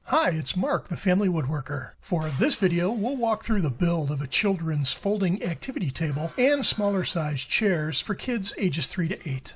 Hi, it's Mark, the Family Woodworker. For this video, we'll walk through the build of a children's folding activity table and smaller sized chairs for kids ages 3 to 8.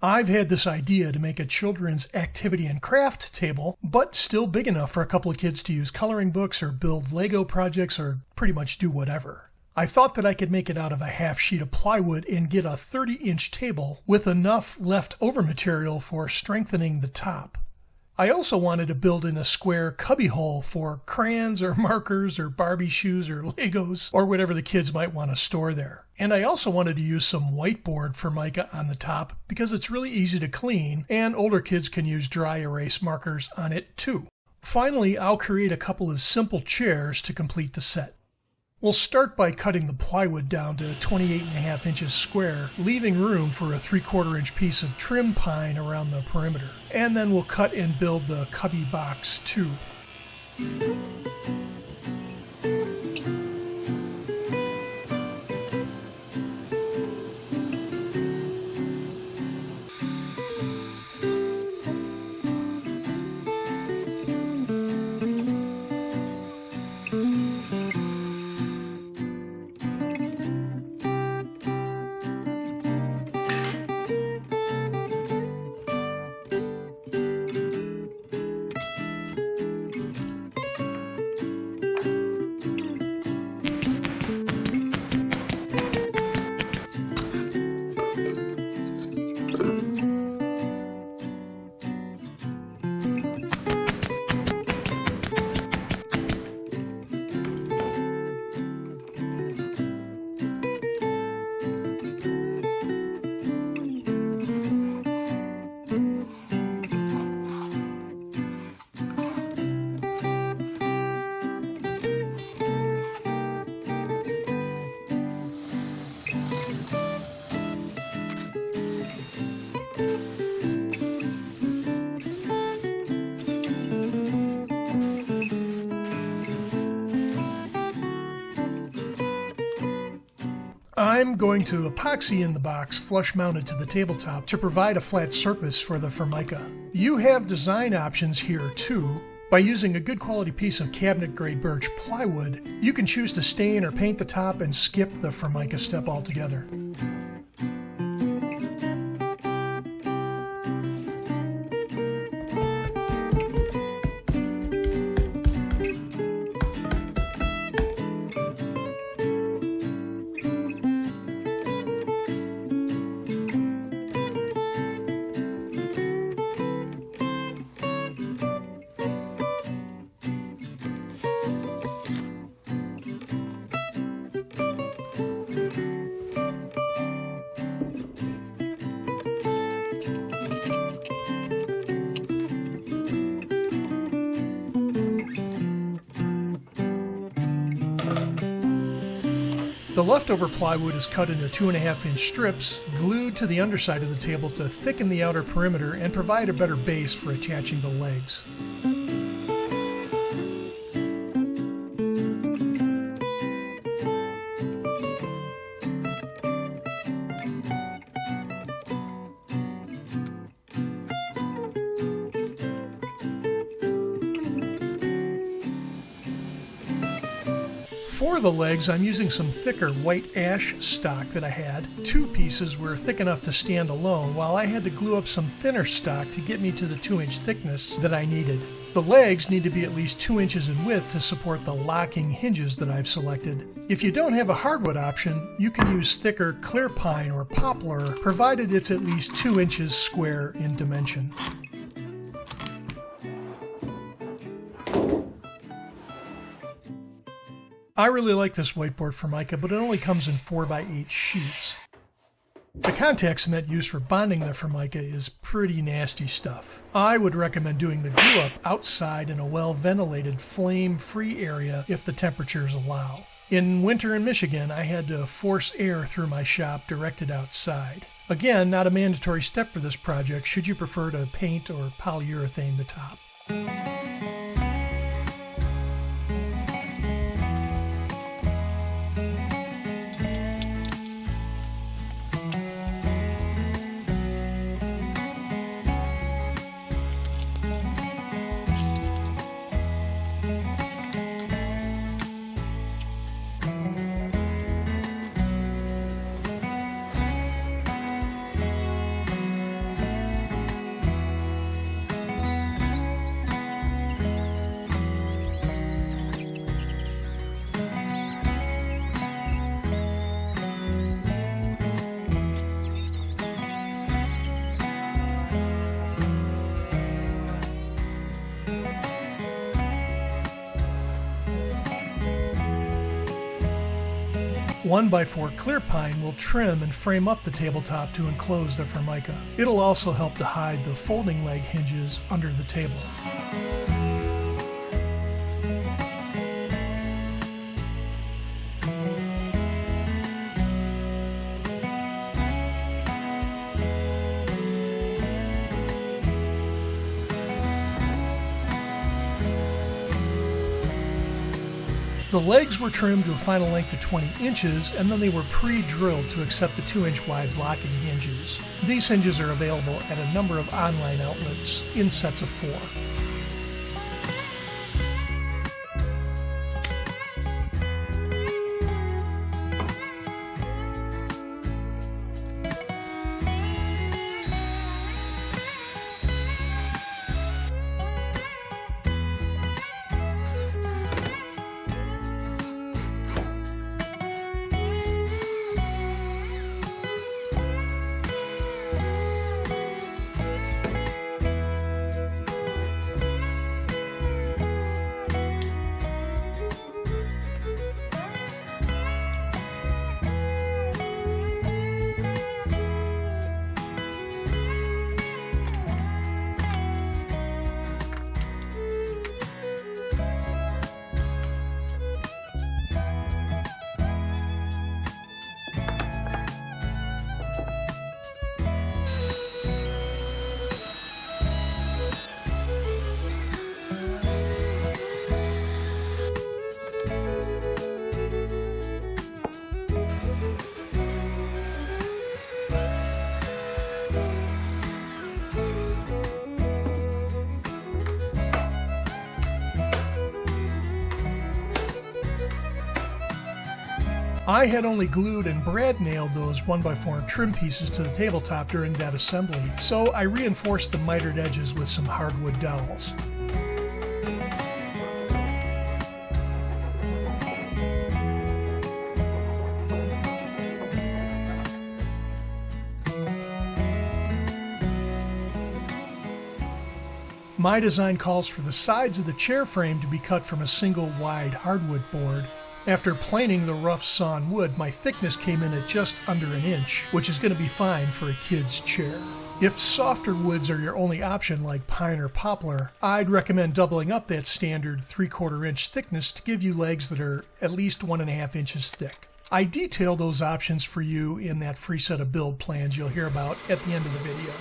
I've had this idea to make a children's activity and craft table, but still big enough for a couple of kids to use coloring books or build Lego projects or pretty much do whatever. I thought that I could make it out of a half sheet of plywood and get a 30-inch table with enough leftover material for strengthening the top. I also wanted to build in a square cubby hole for crayons or markers or Barbie shoes or Legos or whatever the kids might want to store there. And I also wanted to use some whiteboard Formica on the top because it's really easy to clean and older kids can use dry erase markers on it too. Finally, I'll create a couple of simple chairs to complete the set. We'll start by cutting the plywood down to 28.5 inches square, leaving room for a 3/4 inch piece of trim pine around the perimeter. And then we'll cut and build the cubby box too. I'm going to epoxy in the box flush mounted to the tabletop to provide a flat surface for the Formica. You have design options here too. By using a good quality piece of cabinet grade birch plywood, you can choose to stain or paint the top and skip the Formica step altogether. The leftover plywood is cut into 2.5-inch strips, glued to the underside of the table to thicken the outer perimeter and provide a better base for attaching the legs. For the legs, I'm using some thicker white ash stock that I had. 2 pieces were thick enough to stand alone, while I had to glue up some thinner stock to get me to the 2-inch thickness that I needed. The legs need to be at least 2 inches in width to support the locking hinges that I've selected. If you don't have a hardwood option, you can use thicker clear pine or poplar, provided it's at least 2 inches square in dimension. I really like this whiteboard Formica, but it only comes in 4x8 sheets. The contact cement used for bonding the Formica is pretty nasty stuff. I would recommend doing the glue up outside in a well-ventilated, flame-free area if the temperatures allow. In winter in Michigan, I had to force air through my shop directed outside. Again, not a mandatory step for this project should you prefer to paint or polyurethane the top. 1x4 clear pine will trim and frame up the tabletop to enclose the Formica. It'll also help to hide the folding leg hinges under the table. The legs were trimmed to a final length of 20 inches, and then they were pre-drilled to accept the 2-inch wide locking hinges. These hinges are available at a number of online outlets in sets of 4. I had only glued and brad nailed those 1x4 trim pieces to the tabletop during that assembly, so I reinforced the mitered edges with some hardwood dowels. My design calls for the sides of the chair frame to be cut from a single wide hardwood board. After planing the rough sawn wood, my thickness came in at just under an inch, which is going to be fine for a kid's chair. If softer woods are your only option, like pine or poplar, I'd recommend doubling up that standard 3/4 inch thickness to give you legs that are at least 1.5 inches thick. I detail those options for you in that free set of build plans you'll hear about at the end of the video.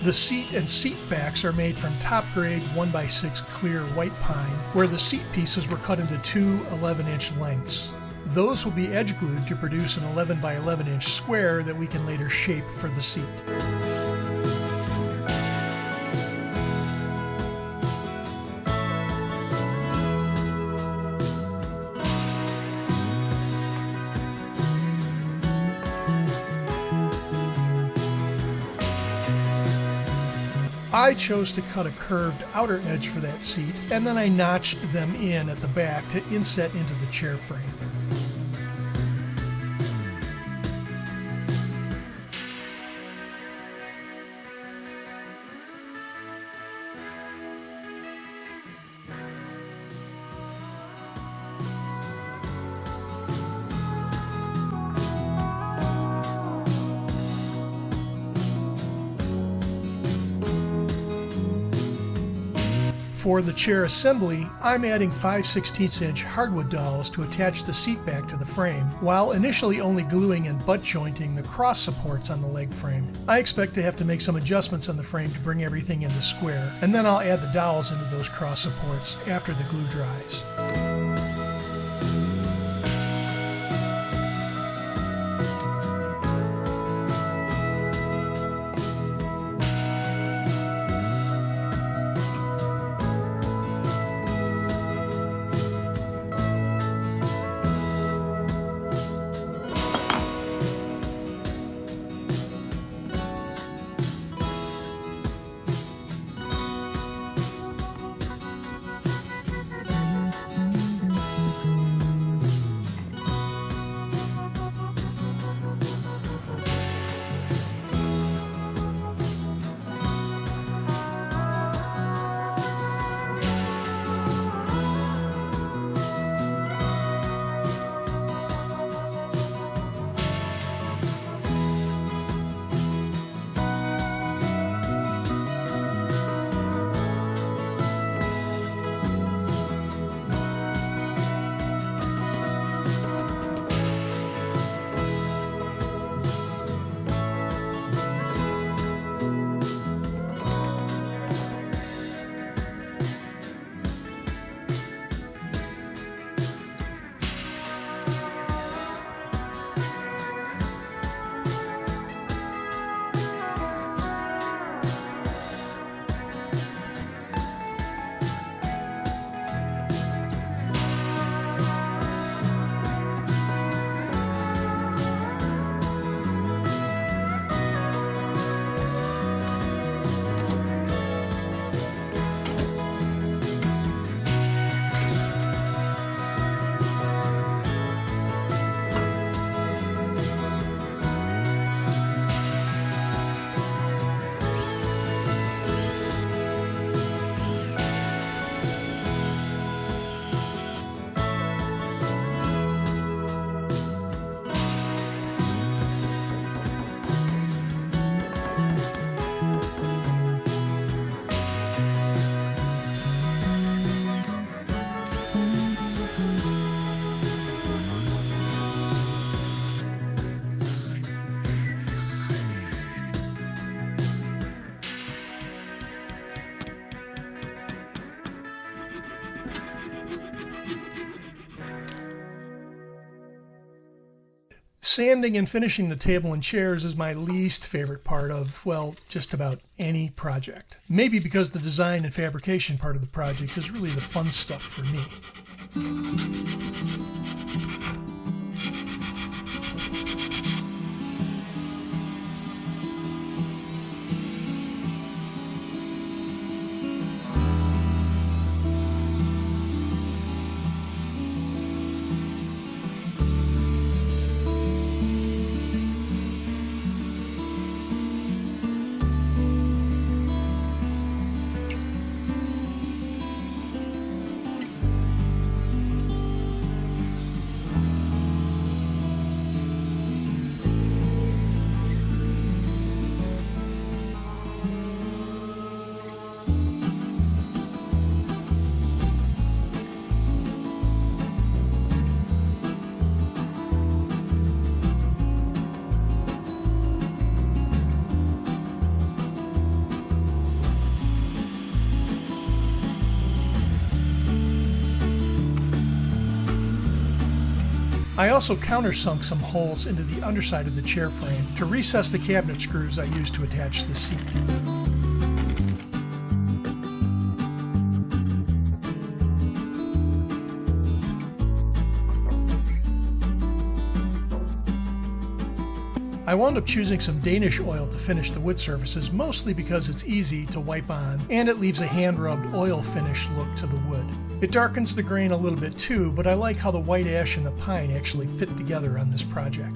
The seat and seat backs are made from top grade 1x6 clear white pine, where the seat pieces were cut into two 11-inch lengths. Those will be edge glued to produce an 11 by 11 inch square that we can later shape for the seat. I chose to cut a curved outer edge for that seat, and then I notched them in at the back to inset into the chair frame. For the chair assembly, I'm adding 5/16 inch hardwood dowels to attach the seat back to the frame, while initially only gluing and butt jointing the cross supports on the leg frame. I expect to have to make some adjustments on the frame to bring everything into square, and then I'll add the dowels into those cross supports after the glue dries. Sanding and finishing the table and chairs is my least favorite part of, well, just about any project. Maybe because the design and fabrication part of the project is really the fun stuff for me. I also countersunk some holes into the underside of the chair frame to recess the cabinet screws I used to attach the seat. I wound up choosing some Danish oil to finish the wood surfaces, mostly because it's easy to wipe on and it leaves a hand-rubbed oil finish look to the wood. It darkens the grain a little bit too, but I like how the white ash and the pine actually fit together on this project.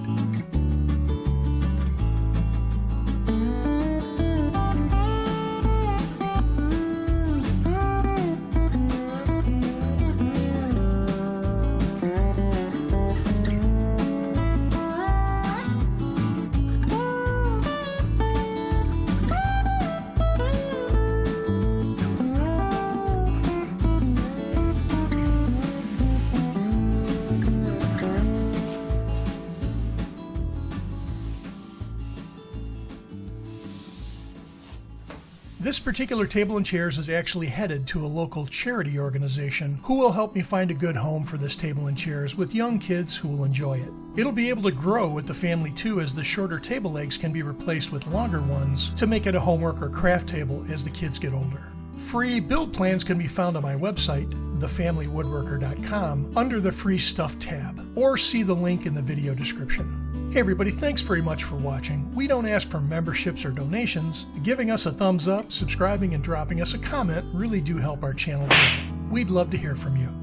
This particular table and chairs is actually headed to a local charity organization who will help me find a good home for this table and chairs with young kids who will enjoy it. It'll be able to grow with the family too, as the shorter table legs can be replaced with longer ones to make it a homework or craft table as the kids get older. Free build plans can be found on my website, thefamilywoodworker.com, under the Free Stuff tab, or see the link in the video description. Hey everybody, thanks very much for watching. We don't ask for memberships or donations. Giving us a thumbs up, subscribing, and dropping us a comment really do help our channel grow. We'd love to hear from you.